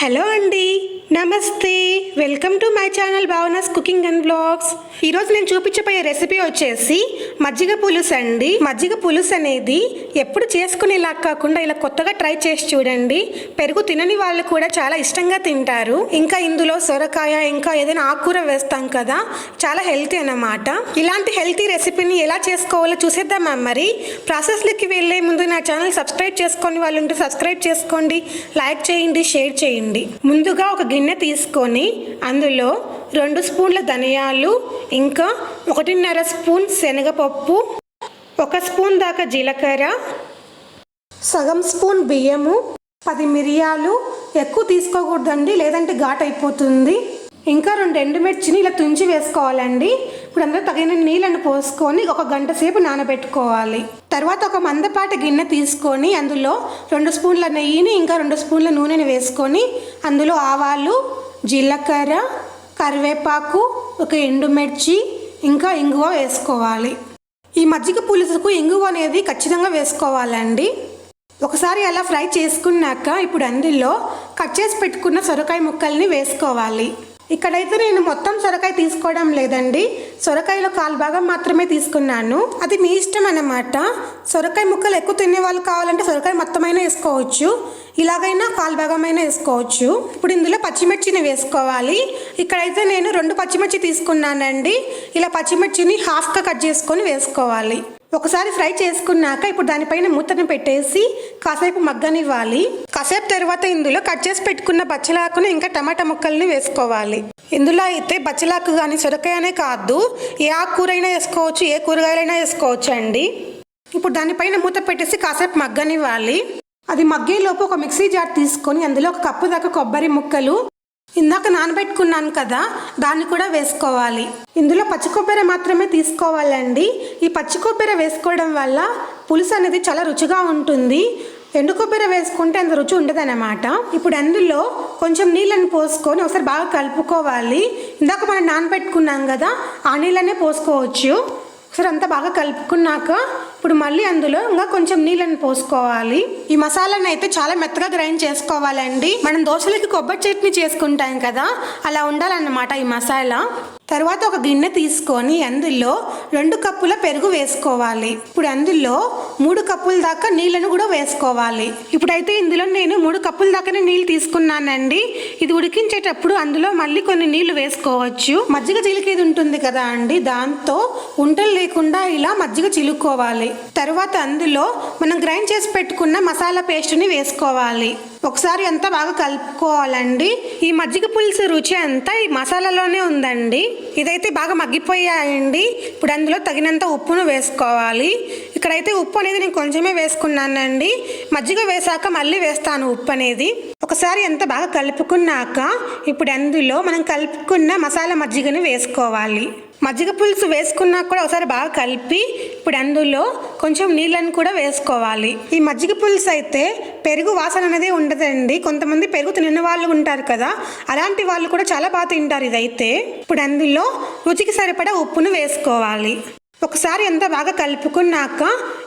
Hello అండి, నమస్తే. Welcome to my channel Bhavana's cooking and blogs. ఈరోజు నేను చూపించబోయే రెసిపీ వచ్చేసి మజ్జిగ పులుసు అండి. మజ్జిగ పులుసు అనేది ఎప్పుడు చేసుకునేలా కాకుండా ఇలా కొత్తగా ట్రై చేసి చూడండి. పెరుగు తినని వాళ్ళు కూడా చాలా ఇష్టంగా తింటారు. ఇంకా ఇందులో సొరకాయ ఇంకా ఏదైనా ఆకుకూర వేస్తాం కదా, చాలా హెల్తీ అన్నమాట. ఇలాంటి హెల్తీ రెసిపీని ఎలా చేసుకోవాలో చూసేద్దామా? మరి ప్రాసెస్లోకి వెళ్ళే ముందు నా ఛానల్ సబ్స్క్రైబ్ చేసుకొని వాళ్ళు ఉంటే సబ్స్క్రైబ్ చేసుకోండి, లైక్ చేయండి, షేర్ చేయండి. ముందుగా ఒక గిన్నె తీసుకొని అందులో 2 స్పూన్ల ధనియాలు, ఇంకా 1.5 స్పూన్ శనగపప్పు, 1 స్పూన్ దాకా జీలకర్ర, సగం స్పూన్ బియ్యము, 10 మిరియాలు. ఎక్కువ తీసుకోకూడదండి, లేదంటే ఘాట్ అయిపోతుంది. ఇంకా 2 ఎండుమిర్చిని ఇలా తుంచి వేసుకోవాలండి. ఇప్పుడు అందులో తగిన నీళ్ళను పోసుకొని 1 గంట సేపు నానబెట్టుకోవాలి. తర్వాత ఒక మందపాటి గిన్నె తీసుకొని అందులో 2 స్పూన్ల నెయ్యిని ఇంకా 2 స్పూన్ల నూనెని వేసుకొని అందులో ఆవాలు, జీలకర్ర, కరివేపాకు, 1 ఎండుమిర్చి ఇంకా ఇంగువ వేసుకోవాలి. ఈ మజ్జిగ పులుసుకు ఇంగువ అనేది ఖచ్చితంగా వేసుకోవాలండి. ఒకసారి అలా ఫ్రై చేసుకున్నాక ఇప్పుడు అందులో కట్ చేసి పెట్టుకున్న సొరకాయ ముక్కల్ని వేసుకోవాలి. ఇక్కడైతే నేను మొత్తం సొరకాయ తీసుకోవడం లేదండి, సొరకాయలో 1/4 భాగం మాత్రమే తీసుకున్నాను. అది మీ ఇష్టం అన్నమాట. సొరకాయ ముక్కలు ఎక్కువ తినే వాళ్ళు కావాలంటే సొరకాయ మొత్తమైనా వేసుకోవచ్చు, ఇలాగైనా 1/4 భాగమైనా వేసుకోవచ్చు. ఇప్పుడు ఇందులో పచ్చిమిర్చిని వేసుకోవాలి. ఇక్కడైతే నేను 2 పచ్చిమిర్చి తీసుకున్నానండి. ఇలా పచ్చిమిర్చిని హాఫ్గా కట్ చేసుకొని వేసుకోవాలి. ఒకసారి ఫ్రై చేసుకున్నాక ఇప్పుడు దానిపైన మూతను పెట్టేసి కాసేపు మగ్గనివ్వాలి. కాసేపు తర్వాత ఇందులో కట్ చేసి పెట్టుకున్న బచ్చలాకుని ఇంకా టమాటా ముక్కల్ని వేసుకోవాలి. ఇందులో అయితే బచ్చలాకు కానీ సొరకాయనే కాదు, ఏ ఆకుకూరైనా వేసుకోవచ్చు, ఏ కూరగాయలైనా వేసుకోవచ్చు అండి. ఇప్పుడు దానిపైన మూత పెట్టేసి కాసేపు మగ్గనివ్వాలి. అది మగ్గేలోపు ఒక మిక్సీ జార్ తీసుకొని అందులో 1 కప్పు దాకా కొబ్బరి ముక్కలు, ఇందాక నానబెట్టుకున్నాను కదా దాన్ని కూడా వేసుకోవాలి. ఇందులో పచ్చి కొబ్బరి మాత్రమే తీసుకోవాలండి. ఈ పచ్చి కొబ్బరి వేసుకోవడం వల్ల పులుసు అనేది చాలా రుచిగా ఉంటుంది. ఎండు కొబ్బరి వేసుకుంటే అంత రుచి ఉండదన్నమాట. ఇప్పుడు అందులో కొంచెం నీళ్ళని పోసుకొని ఒకసారి బాగా కలుపుకోవాలి. ఇందాక మనం నానబెట్టుకున్నాం కదా ఆ నీళ్ళనే పోసుకోవచ్చు. ఒకసారి అంతా బాగా కలుపుకున్నాక ఇప్పుడు మళ్ళీ అందులో ఇంకా కొంచెం నీళ్ళని పోసుకోవాలి. ఈ మసాలాను అయితే చాలా మెత్తగా గ్రైండ్ చేసుకోవాలండి. మనం దోశలకి కొబ్బరి చట్నీ చేసుకుంటాం కదా, అలా ఉండాలన్నమాట ఈ మసాలా. తర్వాత ఒక గిన్నె తీసుకొని అందులో 2 కప్పుల పెరుగు వేసుకోవాలి. ఇప్పుడు అందులో 3 కప్పుల దాకా నీళ్ళను కూడా వేసుకోవాలి. ఇప్పుడైతే ఇందులో నేను 3 కప్పుల దాకానే నీళ్ళు తీసుకున్నానండి. ఇది ఉడికించేటప్పుడు అందులో మళ్ళీ కొన్ని నీళ్లు వేసుకోవచ్చు. మజ్జిగ చిలికేది ఉంటుంది కదా అండి, దాంతో ఉంటలు లేకుండా ఇలా మజ్జిగ చిలుక్కోవాలి. తర్వాత అందులో మనం గ్రైండ్ చేసి పెట్టుకున్న మసాలా పేస్ట్ని వేసుకోవాలి. ఒకసారి అంతా బాగా కలుపుకోవాలండి. ఈ మజ్జిగ పులుసు రుచి అంతా ఈ మసాలాలోనే ఉందండి. ఇదైతే బాగా మగ్గిపోయాయండి. ఇప్పుడు అందులో తగినంత ఉప్పును వేసుకోవాలి. ఇక్కడైతే ఉప్పు అనేది నేను కొంచెమే వేసుకున్నానండి. మజ్జిగ వేసాక మళ్ళీ వేస్తాను ఉప్పు అనేది. ఒకసారి అంతా బాగా కలుపుకున్నాక ఇప్పుడు అందులో మనం కలుపుకున్న మసాలా మజ్జిగని వేసుకోవాలి. మజ్జిగ పులుసు వేసుకున్నా కూడా ఒకసారి బాగా కలిపి ఇప్పుడు అందులో కొంచెం నీళ్ళని కూడా వేసుకోవాలి. ఈ మజ్జిగ పులుసు అయితే పెరుగు వాసన అనేది ఉండదండి. కొంతమంది పెరుగు తినని వాళ్ళు ఉంటారు కదా, అలాంటి వాళ్ళు కూడా చాలా బాగా తింటారు ఇదైతే. ఇప్పుడు అందులో రుచికి సరిపడా ఉప్పును వేసుకోవాలి. ఒకసారి ఎంత బాగా కలుపుకున్నాక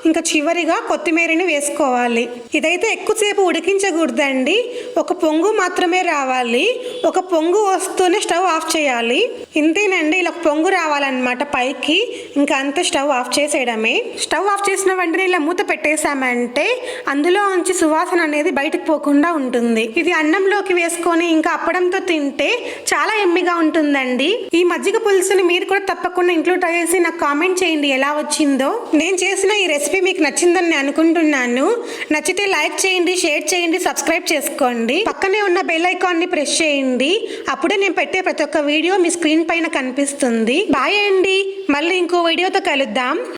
ఇంకా చివరిగా కొత్తిమీరని వేసుకోవాలి. ఇదైతే ఎక్కువసేపు ఉడికించకూడదండి, 1 పొంగు మాత్రమే రావాలి. 1 పొంగు వస్తూనే స్టవ్ ఆఫ్ చేయాలి. ఇంతేనండి, ఇలా 1 పొంగు రావాలన్నమాట పైకి. ఇంకా అంతే, స్టవ్ ఆఫ్ చేసేయడమే. స్టవ్ ఆఫ్ చేసిన వెంటనే ఇలా మూత పెట్టేసామంటే అందులో నుంచి సువాసన అనేది బయటకు పోకుండా ఉంటుంది. ఇది అన్నంలోకి వేసుకొని ఇంకా అప్పడంతో తింటే చాలా ఎమ్మిగా ఉంటుందండి. ఈ మజ్జిగ పులుసుని మీరు కూడా తప్పకుండా ఇంట్లో ట్రై చేసి నాకు కామెంట్ చేయండి ఎలా వచ్చిందో. నేను చేసిన ఈ రెసిపీ మీకు నచ్చిందని అనుకుంటున్నాను. నచ్చితే లైక్ చేయండి, షేర్ చేయండి, సబ్స్క్రైబ్ చేసుకోండి. పక్కనే ఉన్న బెల్ ఐకాన్ ని ప్రెస్ చేయండి. అప్పుడే నేను పెట్టే ప్రతి ఒక్క వీడియో మీ స్క్రీన్ పైన కనిపిస్తుంది. బాయ్ అండి, మళ్ళీ ఇంకో వీడియోతో కలుద్దాం.